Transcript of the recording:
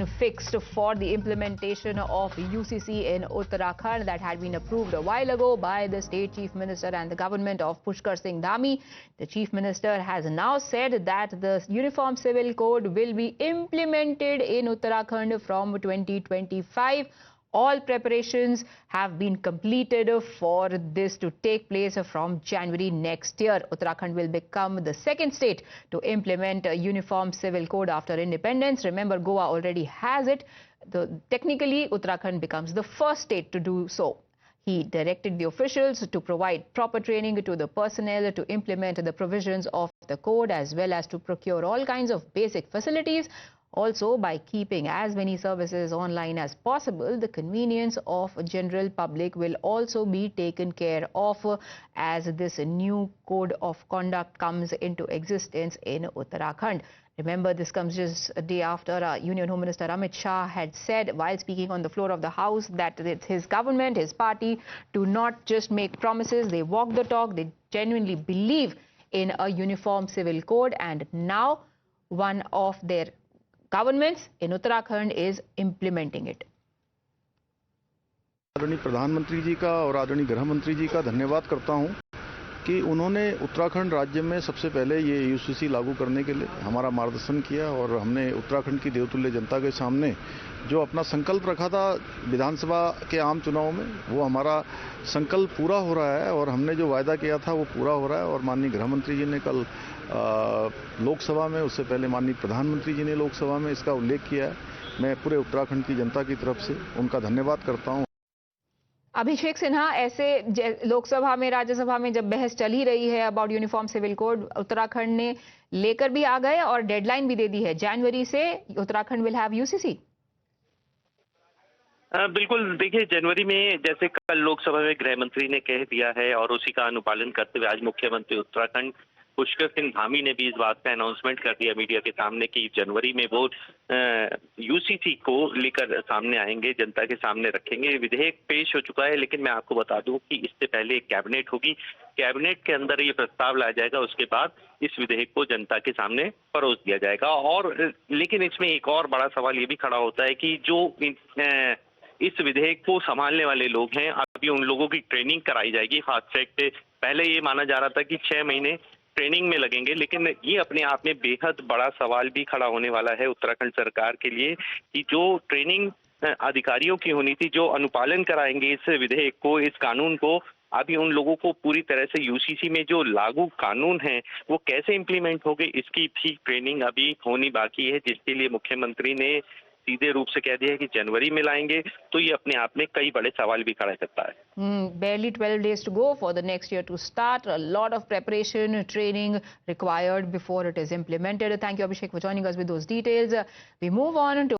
fixed for the implementation of UCC in Uttarakhand that had been approved a while ago by the State Chief Minister and the government of Pushkar Singh Dhami. The Chief Minister has now said that the Uniform Civil Code will be implemented in Uttarakhand from 2025. All preparations have been completed for this to take place from January next year. Uttarakhand will become the second state to implement a Uniform Civil Code after independence. Remember, Goa already has it. Technically, Uttarakhand becomes the first state to do so. He directed the officials to provide proper training to the personnel to implement the provisions of the code, as well as to procure all kinds of basic facilities. Also, by keeping as many services online as possible, the convenience of general public will also be taken care of as this new code of conduct comes into existence in Uttarakhand. Remember, this comes just a day after Union Home Minister Amit Shah had said while speaking on the floor of the House that it's his government, his party, do not just make promises, they walk the talk, they genuinely believe in a uniform civil code, and now one of their governments in Uttarakhand is implementing it. आदरणीय प्रधानमंत्री जी का और आदरणीय गृह मंत्री जी का धन्यवाद करता हूं कि उन्होंने उत्तराखंड राज्य में सबसे पहले ये यूसीसी लागू करने के लिए हमारा मार्गदर्शन किया और हमने उत्तराखंड की देवतुल्य जनता के सामने जो अपना संकल्प रखा था विधानसभा के आम चुनाव में, वो हमारा संकल्प पूरा हो रहा है और हमने जो वायदा किया था वो पूरा हो रहा है। और माननीय गृह मंत्री जी ने कल लोकसभा में, उससे पहले माननीय प्रधानमंत्री जी ने लोकसभा में इसका उल्लेख किया है। मैं पूरे उत्तराखंड की जनता की तरफ से उनका धन्यवाद करता हूं। अभिषेक सिन्हा, ऐसे लोकसभा में, राज्यसभा में जब बहस चल ही रही है about uniform civil code, Uttarakhand ने लेकर भी आ गए और डेडलाइन भी दे दी है, जनवरी से उत्तराखंड विल हैव यूसीसी। बिल्कुल, देखिए जनवरी में जैसे कल लोकसभा में गृह मंत्री ने कह दिया है और उसी का अनुपालन करते हुए आज मुख्यमंत्री उत्तराखंड पुष्कर सिंह धामी ने भी इस बात का अनाउंसमेंट कर दिया मीडिया के सामने कि जनवरी में वो यूसीसी को लेकर सामने आएंगे, जनता के सामने रखेंगे। विधेयक पेश हो चुका है, लेकिन मैं आपको बता दूं कि इससे पहले एक कैबिनेट होगी, कैबिनेट के अंदर ये प्रस्ताव लाया जाएगा, उसके बाद इस विधेयक को जनता के सामने परोस दिया जाएगा। और लेकिन इसमें एक और बड़ा सवाल ये भी खड़ा होता है कि जो इस विधेयक को संभालने वाले लोग हैं, अभी उन लोगों की ट्रेनिंग कराई जाएगी। फास्ट ट्रैक पे पहले ये माना जा रहा था कि 6 महीने ट्रेनिंग में लगेंगे, लेकिन ये अपने आप में बेहद बड़ा सवाल भी खड़ा होने वाला है उत्तराखंड सरकार के लिए कि जो ट्रेनिंग अधिकारियों की होनी थी, जो अनुपालन कराएंगे इस विधेयक को, इस कानून को, अभी उन लोगों को पूरी तरह से यूसीसी में जो लागू कानून है वो कैसे इम्प्लीमेंट होंगे, इसकी भी ट्रेनिंग अभी होनी बाकी है, जिसके लिए मुख्यमंत्री ने सीधे रूप से कह दिया है कि जनवरी में लाएंगे। तो ये अपने आप में कई बड़े सवाल भी खड़ा करता है। Barely 12 days to go for the next year to start. A lot of preparation, training required before it is implemented. Thank you, Abhishek, for joining us with those details. We move on to